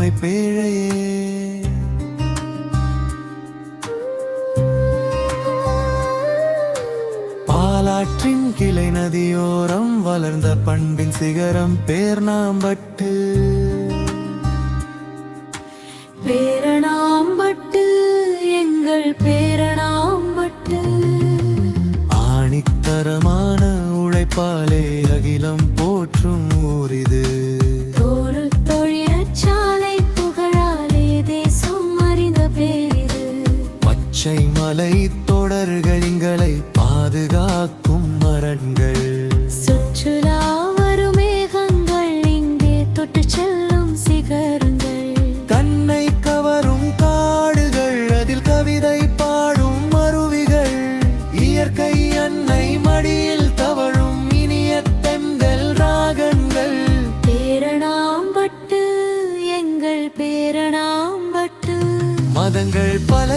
மழை பேழையே. பாலாற்றின் கிளை நதியோரம் வளர்ந்த பண்பின் சிகரம் பேர்ணாம்பட்டு. பேரணாம்பட்டு எங்கள் பேரணாம்பட்டு. ஆணித்தரமான உழைப்பாலே அகிலம் போற்றும் ஊரிது. ஒரு தொழிற்சாலை புகழாலே தேசம் அறிந்த பேரிது. பச்சை மலை தொடர்கள் எங்களை பாதுகாக்கும் மரங்கள். சுற்றுலா வரும் மேகங்கள் இங்கே தொட்டு செல்லும் சிகரங்கள். கண்ணை கவரும் காடுகள் அதில் கவிதை பாடும் அருவிகள். இயற்கை அன்னை மடியில் தவழும் இனிய தென்றல் ராகங்கள். பேரணாம்பட்டு எங்கள் பேரணாம்பட்டு. மதங்கள் பல